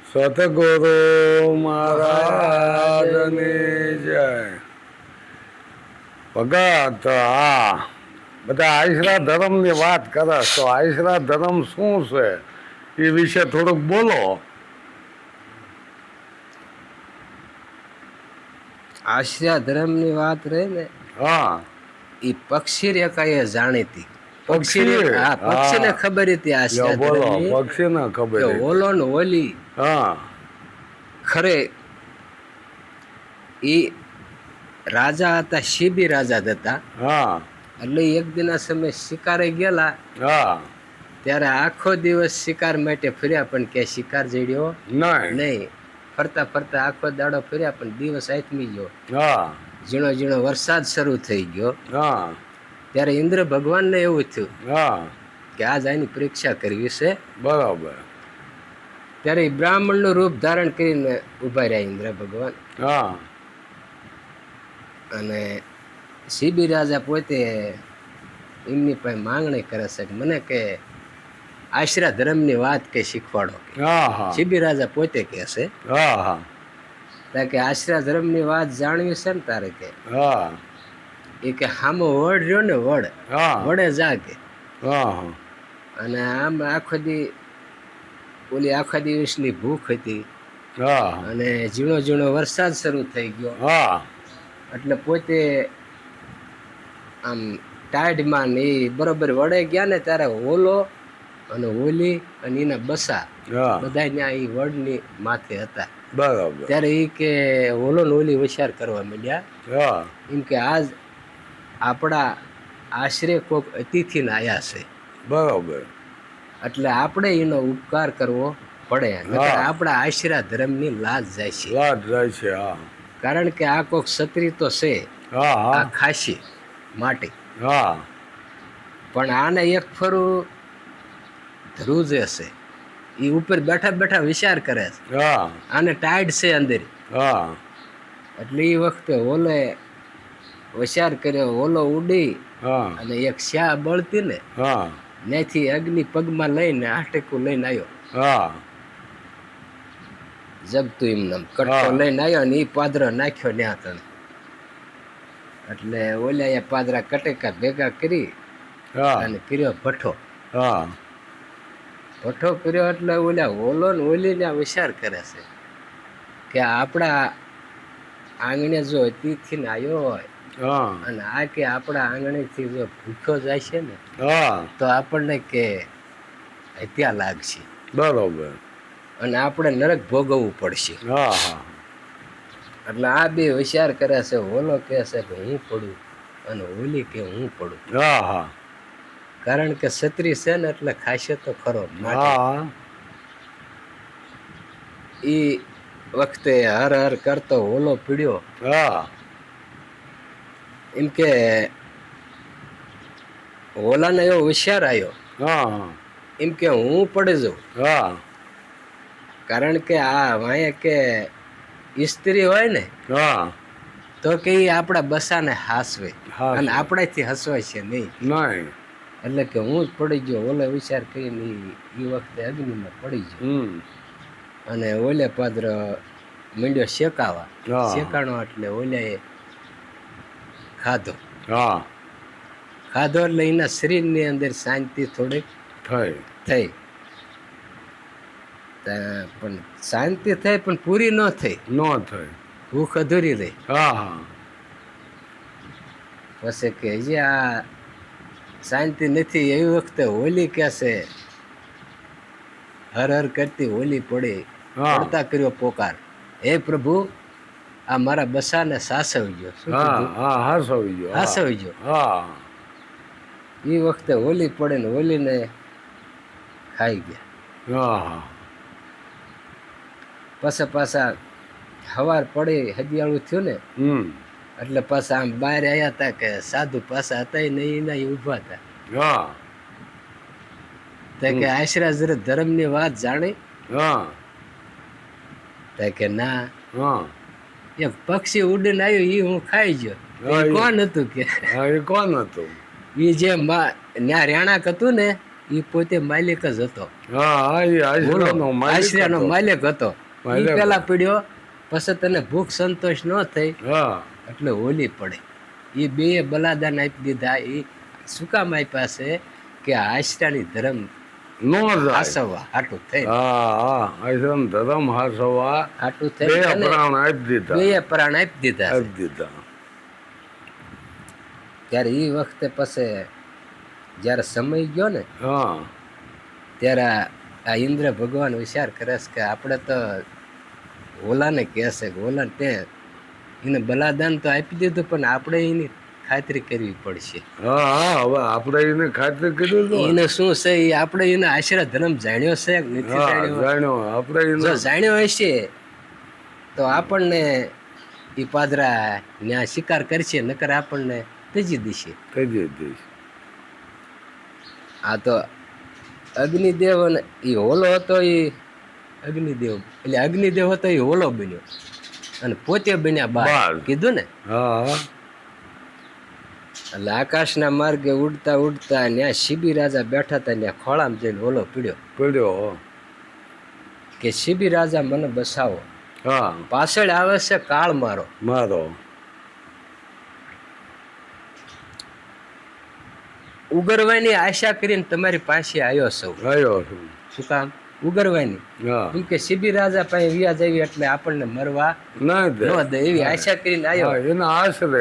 સતગુરુ મહારાજની જય. ભગત હા બધા આશરા ધર્મની વાત કરે તો આશરા ધર્મ શું છે એ વિશે થોડુંક બોલો. આશરા ધર્મની વાત રહી ને, હા, એ પક્ષી રેખાએ જાણીતી. પક્ષીને ખબર હતી આશરા બોલો, ધર્મની પક્ષીને ખબર કે ઓલો ને ઓલી હા ખરે એ રાજા હતા, શિબી રાજા હતા. હા એટલે એક દિના સમય શિકારે ગયેલા. હા ત્યારે આખો દિવસ શિકાર માટે ફર્યા, પણ કે શિકાર જડ્યો નહીં. ફરતા ફરતા આખો દાડો ફર્યા, પણ દિવસ આથમી ગયો. હા ઝીણો ઝીણો વરસાદ શરૂ થઈ ગયો. હા ત્યારે ઇન્દ્ર ભગવાનને એવું થયું હા કે આજ આની પરીક્ષા કરવી છે. બરાબર. ત્યારે બ્રાહ્મણનું રૂપ ધારણ કરીને ઉભા રહ્યા ઇન્દ્ર ભગવાન. હા અને શિબી રાજા પોતે એમની પાસે માંગણી કરે છે કે મને કે આશરા ધર્મની વાત કે શીખવાડો. શિબી રાજા પોતે કહે છે કે આશરા ધર્મની વાત જાણવી છે ને તારે કે એ કે હામો વડ રહ્યો ને વડે જા કે. અને આમ આખા દિવસની ભૂખ હતી અને ઝીણો ઝીણો વરસાદ શરૂ થઈ ગયો. એટલે પોતે આમ ટાઈડમાં ને એ બરોબર વડે ગયા ને ત્યારે ઓલો અને ઓલી અને એના બસા બધા ત્યાં એ વડની માથે હતા. બરાબર. ત્યારે એ કે ઓલો ને ઓલી વિચાર કરવા માંડ્યા એમ કે આજ આપણા આશરે કોક અતિથિને આયા છે. બરાબર. એટલે આપણે એનો ઉપકાર કરવો પડે. આપણા આશરા ધર્મની લાજ જાય છે. કારણ કે આ કોક ક્ષત્રિય તો છે, આ ખાસી માટે. પણ આને એક ફરું ધ્રુજે છે. એ ઉપર બેઠા બેઠા વિચાર કરે છે. આને ટાઈડ છે અંદર. એટલે એ વખતે ઓલે વિચાર કર્યો. ઓલો ઉડી અને એક શ્યા બળતી ને ત્યાંથી અગ્નિ પગમાં લઈને આટેકું લઈને આવ્યો. જગતું એમને કટકો લઈને આવ્યો ને એ પાદરો નાખ્યો ત્યાં તને. એટલે ઓલા પાદરા કટેકા ભેગા કરી અને કર્યો ભઠ્ઠો. ભઠ્ઠો કર્યો એટલે ઓલો ને ઓલી ને વિચાર કરે છે કે આપણા આંગણે જો અતિથિ ને આવ્યો હોય અને આ કે આપણા આંગણે થી જો ભૂખ્યો જાય છે ને તો આપણને કે હત્યા લાગશે. બરોબર. અને આપણે નરક ભોગવવું પડશે. એટલે આ બે વિચાર કરે છે. ઓલો કે છે કે હું પડું અને ઓલી કે હું પડું. કારણ કે ક્ષત્રિય છે ને એટલે ખાશે તો ખરો. એ વખતે હર હર કરતો ઓલો પીડ્યો. એમ કે ઓલાને એવો વિચાર આવ્યો એમ કે હું પડી જાઉં. કારણ કે આ વાંહે કે સ્ત્રી હોય ને તો કે આપણા બસાને હાસવે અને આપણાથી હસવાય છે નહીં. એટલે કે હું જ પડી ગયો. ઓલે વિચાર કરીને એ વખતે અગ્નિમાં પડી ગયો. અને ઓલે પાત્ર મીંડ્યો શેકાવા. શેકાણો એટલે ઓલે ખાધો. એટલે એના શરીરની અંદર શાંતિ થોડીક થઈ. પણ શાંતિ થઈ પણ પૂરી ન થઈ. ભૂખ અધૂરી રહી. પછી કે હજી આ શાંતિ નથી. એવી વખતે હોલી કે છે હર હર કરતી હોલી પડી. પડતા કર્યો પોકાર, હે પ્રભુ આ મારા બસાને સાસવજો. હાસવજો. એ વખતે હોલી પડે ને હોલીને ખાઈ ગયા. પછી પાછા હવાર પડી હදිયાળું થયું ને એટલે પાછા આમ બહાર આવ્યા હતા કે સાધુ પાછા હતા નહીં એના ઉભા હતા. કે આશરા જરા ધર્મની વાત જાણી. કે ના એક પક્ષી ઉડીને આવ્યું એ હું ખાઈ ગયો. કોણ હતું કે? એ જે ત્યાં રેણાક હતું ને એ પોતે માલિક જ હતો. હા એ આશરાનો માલિક હતો. એ પેલા પીડ્યો, પછી તને ભૂખ સંતોષ ન થઈ એટલે હોલી પડે. એ બે બલાદાન આપી દીધા. એ શું કામ આપ્યા છે કે આશરાની ધર્મ નો હાસવા હાટું થઈ. આશરાનો ધર્મ હાસવા હાટું થઈ બે પ્રાણ આપી દીધા. બે પ્રાણ આપી દીધા. ત્યારે એ વખતે પછી જ્યારે સમય ગયો ને ત્યારે આ ઇન્દ્ર ભગવાન વિચાર કરે છે કે આપણે તો ઓલાને કહેશે કે ઓલાને તે એને બલાદાન તો આપી દીધું, પણ આપણે એની ખાતરી કરવી પડશે. હવે આપણે એને ખાતરી કરી એને શું છે એ આપણે એનો આશરા ધર્મ જાણ્યો છે કે નથી જાણ્યો. આપણે જાણ્યો હશે તો આપણને એ પાદરા ત્યાં શિકાર કરશે, નકર આપણને ત્યજી દેશે. આ તો અગ્નિદેવ એ હોલો હતો. એ અગ્નિદેવ એટલે અગ્નિદેવ હતો એ હોલો બન્યો અને પોતે બન્યા બાર. કીધું ને. એટલે આકાશના માર્ગે ઉડતા ઉડતા ત્યાં શિબી રાજા બેઠા હતા. ત્યાં ખોળામાં જઈને હોલો પીડ્યો કે શિબી રાજા મને બસાવો. પાછળ આવે છે કાળ મારો. ઉગરવાની આશા કરીને તમારી પાસે આવ્યો છું. શું કામ? ઉગરવાની. કેમ કે શિબી રાજા પાસે વ્યાજ આવી એટલે આપણને મરવા ન દે એવી આશા કરીને આવ્યો. એના આશરે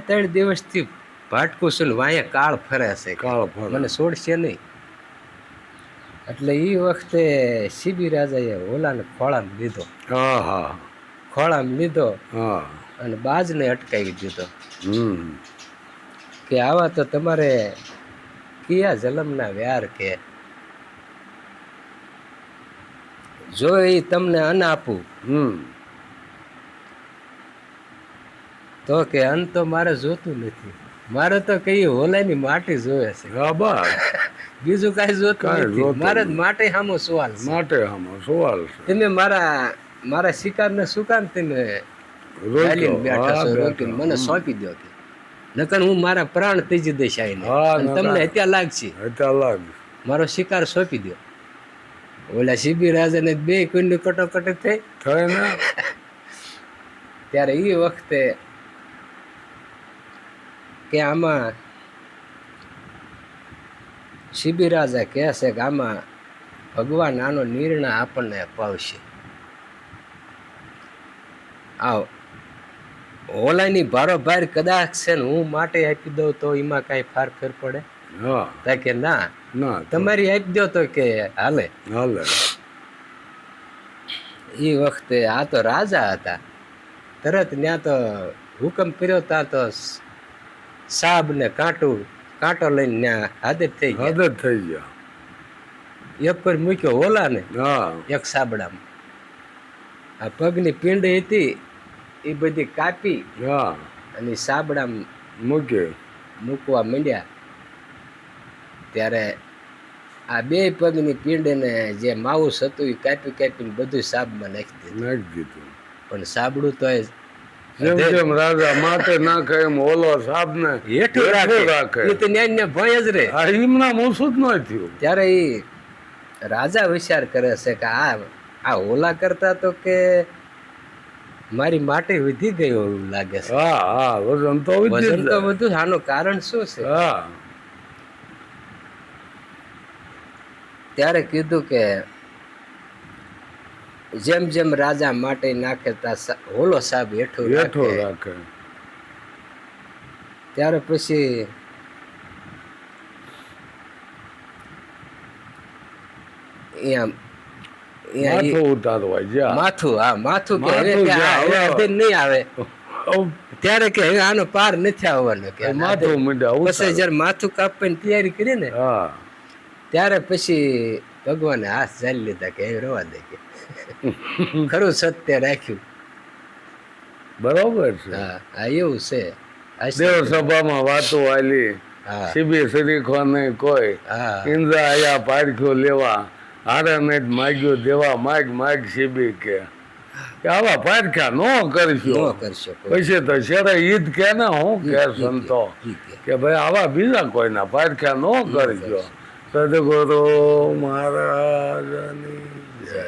3 દિવસથી ભાટકું છું, વાંહે કાળ ફરે છે, મને છોડશે નહીં. એટલે એ વખતે શિબી રાજાએ ઓલાને ખોળામાં લીધો. ખોળામાં લીધો અને બાજને અટકાવી દીધો કે આવા તો તમારે કયા જન્મના વ્યાર કે જો એ તમને અન્ન આપું તો કે અન્ન તો મારે જોતું નથી. મારે તો કઈ હોલાની માટી જોવે છે. બીજું કઈ જોતું નથી. મારે માટી સામો સવાલ છે. તમે મારા શિકારને શું કામ તમે બેઠા છો? મને સોંપી દો કે નકર હું મારા પ્રાણ ત્યજી દઈશ. તમને હત્યા લાગશે. મારો શિકાર સોંપી દો. ઓલા શિબી રાજાને 2 કુંડ કટોકટી થઈ. ત્યારે એ વખતે કે આમાં શિબી રાજા કહે છે કે આમાં ભગવાન આનો નિર્ણય આપણને અપાવશે. આવ ઓલાની ભારોભાર કદાચ છે ને હું માટે આપી દઉં તો એમાં કઈ ફેર પડે? કે ના તમારી આપી દો તો કે હાલે. એ વખતે આ તો રાજા હતા. તરત ત્યાં તો હુકમ કર્યો તા તો સાબ ને કાંટો લઈને ત્યાં હાજર થઈ ગયા. એક પર મૂક્યો ઓલા ને એક સાબડામાં. આ પગની પિંડ હતી એ બધી કાપી અને સાબડામાં મૂકવા માંડ્યા. ત્યારે આ 2 પગની પીંડને જે માઉસ હતું એ કાપીને બધું સાબમાં નાખી દીધું. પણ સાબડું તો જેમ રાજા માથે નાખે એમ ઓલો સાબ ને હેઠું રાખે. એ તો ન્યાય ભય જ રે. એમના મોસું જ ન થયું. ત્યારે એ રાજા વિચાર કરે છે કે આ ઓલા કરતા તો કે મારી માટી વધી ગઈ એવું લાગે છે. વજન તો બધું. આનું કારણ શું છે? ત્યારે કીધું કે જેમ જેમ રાજા માટે નાખે હોલો સાબ હેઠું રાખે. ત્યારે પછી માથું કે નહીં આવે. ત્યારે કે આનો પાર નથી આવવાનો કે માથું. પછી જયારે માથું કાપવાની તૈયારી કરી ને ત્યારે પછી ભગવાને હાથ ઝાલી લીધા કે રવા દે કે ખરું સત્ય રાખ્યું. બરોબર છે. એવું છે. દેવ સભામાં વાતો આલી. શિબી શરીખવા નહીં કોઈ. ઇન્દ્ર આયા પારખ્યો લેવા. હારે ને માગ્યો દેવા. માગ શિબી કે કે આવા પારખા ન કરશો. ન કરશો પછી તો શેરે ઈદ કે ને હું કે સંતો કે ભાઈ આવા બીજા કોઈના પારખા ન કરજો. સદગુરુ મહારાજની જય.